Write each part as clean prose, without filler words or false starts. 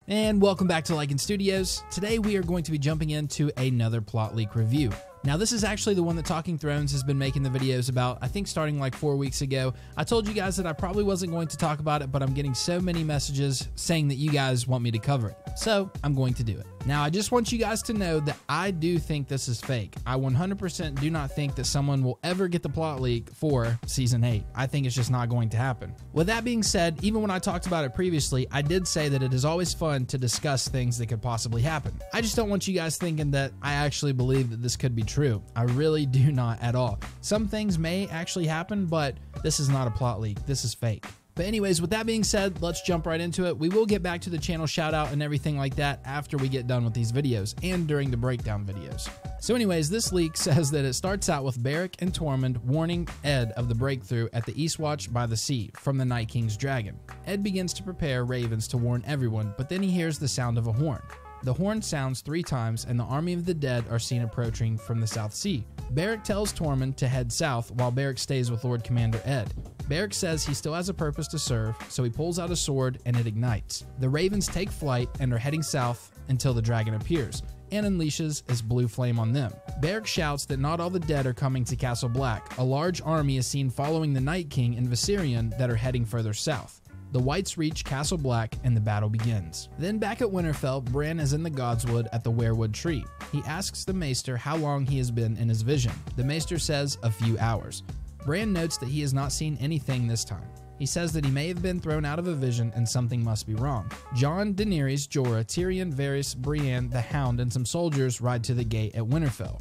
And welcome back to Lycan Studios. Today we are going to be jumping into another plot leak review. Now this is actually the one that Talking Thrones has been making the videos about, I think starting like 4 weeks ago. I told you guys that I probably wasn't going to talk about it, but I'm getting so many messages saying that you guys want me to cover it. So I'm going to do it. Now I just want you guys to know that I do think this is fake. I 100% do not think that someone will ever get the plot leak for Season 8. I think it's just not going to happen. With that being said, even when I talked about it previously, I did say that it is always fun to discuss things that could possibly happen. I just don't want you guys thinking that I actually believe that this could be true. I really do not at all. Some things may actually happen, but this is not a plot leak. This is fake. But anyways, with that being said, let's jump right into it. We will get back to the channel shout out and everything like that after we get done with these videos and during the breakdown videos. So anyways, this leak says that it starts out with Beric and Tormund warning Ed of the breakthrough at the Eastwatch by the Sea from the Night King's dragon. Ed begins to prepare ravens to warn everyone, but then he hears the sound of a horn. The horn sounds 3 times and the army of the dead are seen approaching from the South Sea. Beric tells Tormund to head south while Beric stays with Lord Commander Ed. Beric says he still has a purpose to serve, so he pulls out a sword and it ignites. The ravens take flight and are heading south until the dragon appears and unleashes his blue flame on them. Beric shouts that not all the dead are coming to Castle Black. A large army is seen following the Night King and Viserion that are heading further south. The Whites reach Castle Black and the battle begins. Then back at Winterfell, Bran is in the Godswood at the Weirwood Tree. He asks the Maester how long he has been in his vision. The Maester says a few hours. Bran notes that he has not seen anything this time. He says that he may have been thrown out of a vision and something must be wrong. Jon, Daenerys, Jorah, Tyrion, Varys, Brienne, the Hound, and some soldiers ride to the gate at Winterfell.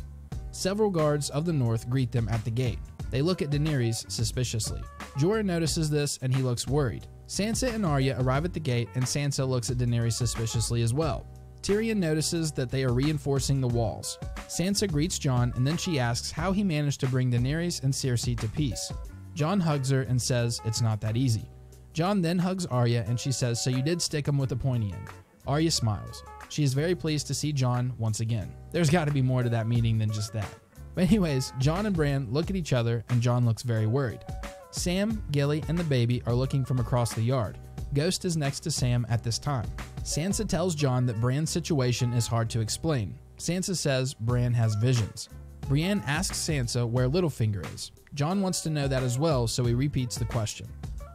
Several guards of the North greet them at the gate. They look at Daenerys suspiciously. Jorah notices this and he looks worried. Sansa and Arya arrive at the gate and Sansa looks at Daenerys suspiciously as well. Tyrion notices that they are reinforcing the walls. Sansa greets Jon and then she asks how he managed to bring Daenerys and Cersei to peace. Jon hugs her and says it's not that easy. Jon then hugs Arya and she says, "So you did stick him with a pointy end." Arya smiles. She is very pleased to see Jon once again. There's got to be more to that meeting than just that. But anyways, Jon and Bran look at each other and Jon looks very worried. Sam, Gilly, and the baby are looking from across the yard. Ghost is next to Sam at this time. Sansa tells Jon that Bran's situation is hard to explain. Sansa says Bran has visions. Brienne asks Sansa where Littlefinger is. Jon wants to know that as well, so he repeats the question.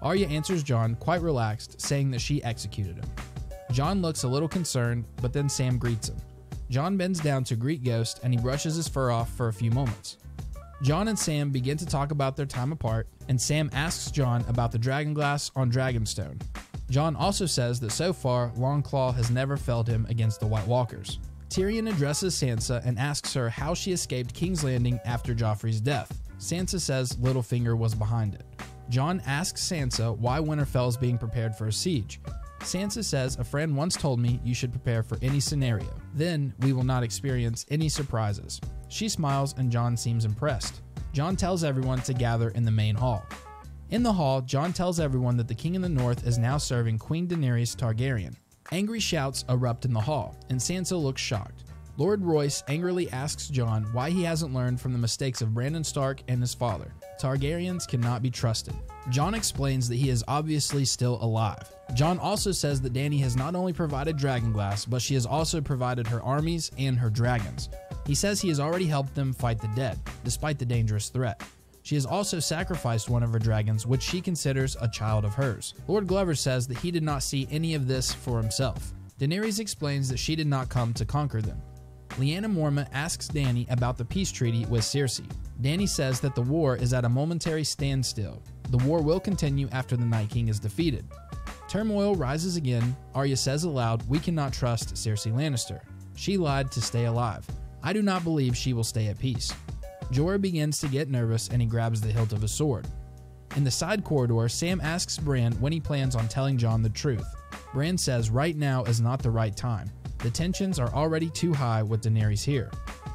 Arya answers Jon quite relaxed, saying that she executed him. Jon looks a little concerned, but then Sam greets him. Jon bends down to greet Ghost and he brushes his fur off for a few moments. Jon and Sam begin to talk about their time apart, and Sam asks Jon about the dragonglass on Dragonstone. Jon also says that so far, Longclaw has never failed him against the White Walkers. Tyrion addresses Sansa and asks her how she escaped King's Landing after Joffrey's death. Sansa says Littlefinger was behind it. Jon asks Sansa why Winterfell is being prepared for a siege. Sansa says, "A friend once told me you should prepare for any scenario. Then we will not experience any surprises." She smiles and Jon seems impressed. Jon tells everyone to gather in the main hall. In the hall, Jon tells everyone that the king in the north is now serving Queen Daenerys Targaryen. Angry shouts erupt in the hall, and Sansa looks shocked. Lord Royce angrily asks Jon why he hasn't learned from the mistakes of Brandon Stark and his father. Targaryens cannot be trusted. Jon explains that he is obviously still alive. Jon also says that Dany has not only provided dragonglass, but she has also provided her armies and her dragons. He says he has already helped them fight the dead, despite the dangerous threat. She has also sacrificed one of her dragons, which she considers a child of hers. Lord Glover says that he did not see any of this for himself. Daenerys explains that she did not come to conquer them. Lyanna Mormont asks Dany about the peace treaty with Cersei. Dany says that the war is at a momentary standstill. The war will continue after the Night King is defeated. Turmoil rises again. Arya says aloud, "We cannot trust Cersei Lannister. She lied to stay alive. I do not believe she will stay at peace." Jorah begins to get nervous and he grabs the hilt of his sword. In the side corridor, Sam asks Bran when he plans on telling Jon the truth. Bran says right now is not the right time. The tensions are already too high with Daenerys here.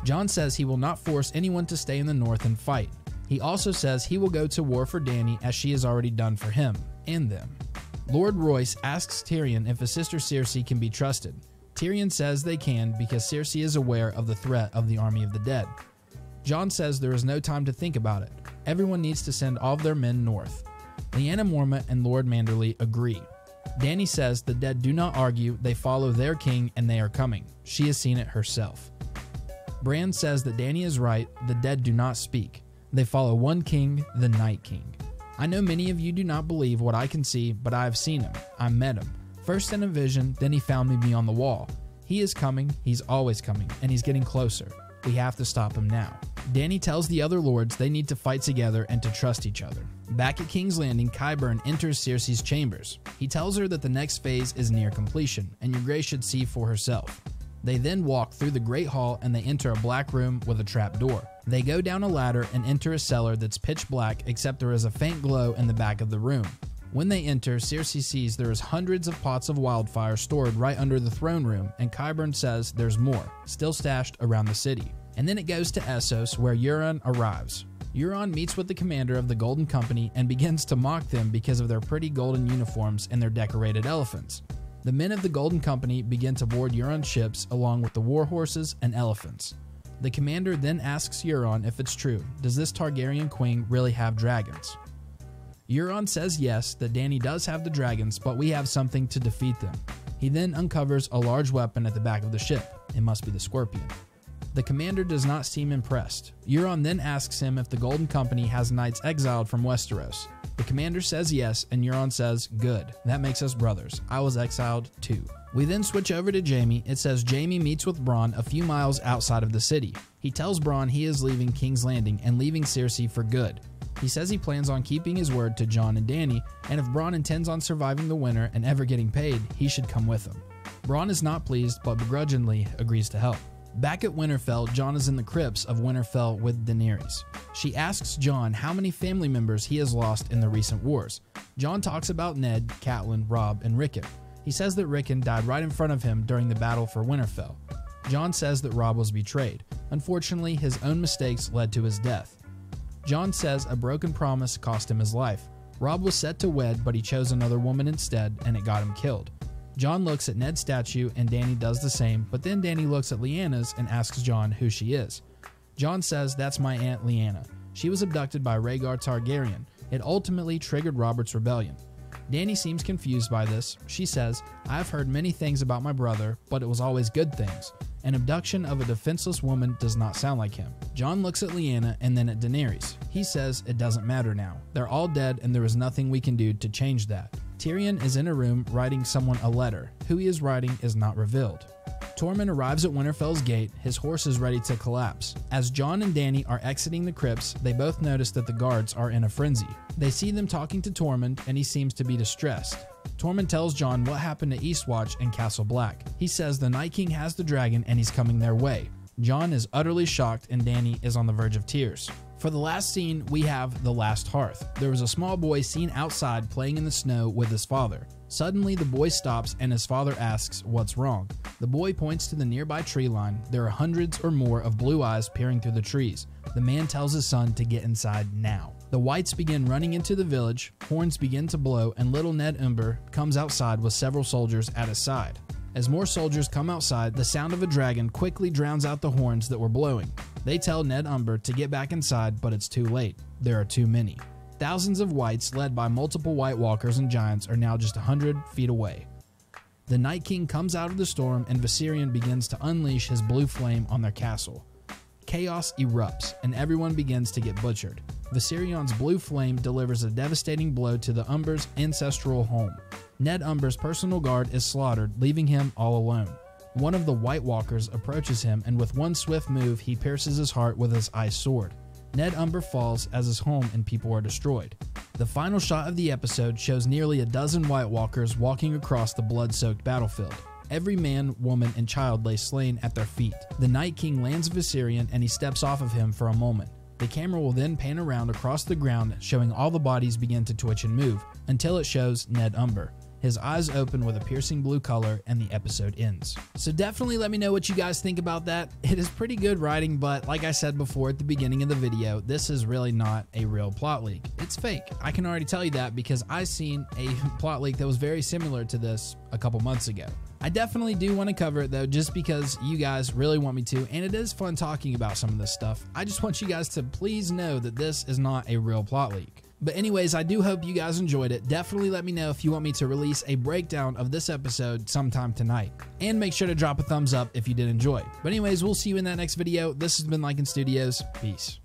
Jon says he will not force anyone to stay in the north and fight. He also says he will go to war for Dany as she has already done for him and them. Lord Royce asks Tyrion if his sister Cersei can be trusted. Tyrion says they can because Cersei is aware of the threat of the army of the dead. Jon says there is no time to think about it. Everyone needs to send all of their men north. Lyanna Mormont and Lord Manderly agree. Dany says the dead do not argue, they follow their king and they are coming. She has seen it herself. Bran says that Dany is right, the dead do not speak. They follow one king, the Night King. I know many of you do not believe what I can see, but I have seen him. I met him. First in a vision, then he found me beyond the wall. He is coming, he's always coming, and he's getting closer. We have to stop him now. Dany tells the other lords they need to fight together and to trust each other. Back at King's Landing, Qyburn enters Cersei's chambers. He tells her that the next phase is near completion, and your Grace should see for herself. They then walk through the Great Hall and they enter a black room with a trap door. They go down a ladder and enter a cellar that's pitch black except there is a faint glow in the back of the room. When they enter, Cersei sees there is hundreds of pots of wildfire stored right under the throne room, and Qyburn says there's more, still stashed around the city. And then it goes to Essos, where Euron arrives. Euron meets with the commander of the Golden Company and begins to mock them because of their pretty golden uniforms and their decorated elephants. The men of the Golden Company begin to board Euron's ships along with the war horses and elephants. The commander then asks Euron if it's true, does this Targaryen queen really have dragons? Euron says yes, that Dany does have the dragons, but we have something to defeat them. He then uncovers a large weapon at the back of the ship. It must be the Scorpion. The commander does not seem impressed. Euron then asks him if the Golden Company has knights exiled from Westeros. The commander says yes, and Euron says, good, that makes us brothers. I was exiled too. We then switch over to Jaime. It says Jaime meets with Bronn a few miles outside of the city. He tells Bronn he is leaving King's Landing and leaving Cersei for good. He says he plans on keeping his word to Jon and Dany, and if Bronn intends on surviving the winter and ever getting paid, he should come with him. Bronn is not pleased, but begrudgingly agrees to help. Back at Winterfell, Jon is in the Crypts of Winterfell with Daenerys. She asks Jon how many family members he has lost in the recent wars. Jon talks about Ned, Catelyn, Robb, and Rickon. He says that Rickon died right in front of him during the battle for Winterfell. Jon says that Robb was betrayed. Unfortunately, his own mistakes led to his death. Jon says a broken promise cost him his life. Robb was set to wed, but he chose another woman instead, and it got him killed. Jon looks at Ned's statue, and Dany does the same, but then Dany looks at Lyanna's and asks Jon who she is. Jon says that's my aunt Lyanna. She was abducted by Rhaegar Targaryen. It ultimately triggered Robert's rebellion. Dany seems confused by this. She says, I've heard many things about my brother, but it was always good things. An abduction of a defenseless woman does not sound like him. Jon looks at Lyanna and then at Daenerys. He says it doesn't matter now. They're all dead and there is nothing we can do to change that. Tyrion is in a room writing someone a letter. Who he is writing is not revealed. Tormund arrives at Winterfell's gate, his horse is ready to collapse. As Jon and Dany are exiting the crypts, they both notice that the guards are in a frenzy. They see them talking to Tormund and he seems to be distressed. Tormund tells Jon what happened to Eastwatch and Castle Black. He says the Night King has the dragon and he's coming their way. Jon is utterly shocked and Dany is on the verge of tears. For the last scene, we have the last Hearth. There was a small boy seen outside playing in the snow with his father. Suddenly, the boy stops and his father asks, what's wrong? The boy points to the nearby tree line. There are hundreds or more of blue eyes peering through the trees. The man tells his son to get inside now. The whites begin running into the village, horns begin to blow, and little Ned Umber comes outside with several soldiers at his side. As more soldiers come outside, the sound of a dragon quickly drowns out the horns that were blowing. They tell Ned Umber to get back inside, but it's too late. There are too many. Thousands of whites, led by multiple White Walkers and giants, are now just 100 feet away. The Night King comes out of the storm and Viserion begins to unleash his blue flame on their castle. Chaos erupts and everyone begins to get butchered. Viserion's blue flame delivers a devastating blow to the Umber's ancestral home. Ned Umber's personal guard is slaughtered, leaving him all alone. One of the White Walkers approaches him and with one swift move he pierces his heart with his ice sword. Ned Umber falls as his home and people are destroyed. The final shot of the episode shows nearly a dozen White Walkers walking across the blood-soaked battlefield. Every man, woman, and child lay slain at their feet. The Night King lands Viserion and he steps off of him for a moment. The camera will then pan around across the ground, showing all the bodies begin to twitch and move, until it shows Ned Umber. His eyes open with a piercing blue color and the episode ends. So definitely let me know what you guys think about that. It is pretty good writing, but like I said before at the beginning of the video, this is really not a real plot leak. It's fake. I can already tell you that because I seen a plot leak that was very similar to this a couple months ago. I definitely do want to cover it though, just because you guys really want me to, and it is fun talking about some of this stuff. I just want you guys to please know that this is not a real plot leak. But anyways, I do hope you guys enjoyed it. Definitely let me know if you want me to release a breakdown of this episode sometime tonight. And make sure to drop a thumbs up if you did enjoy. But anyways, we'll see you in that next video. This has been Lycan Studios. Peace.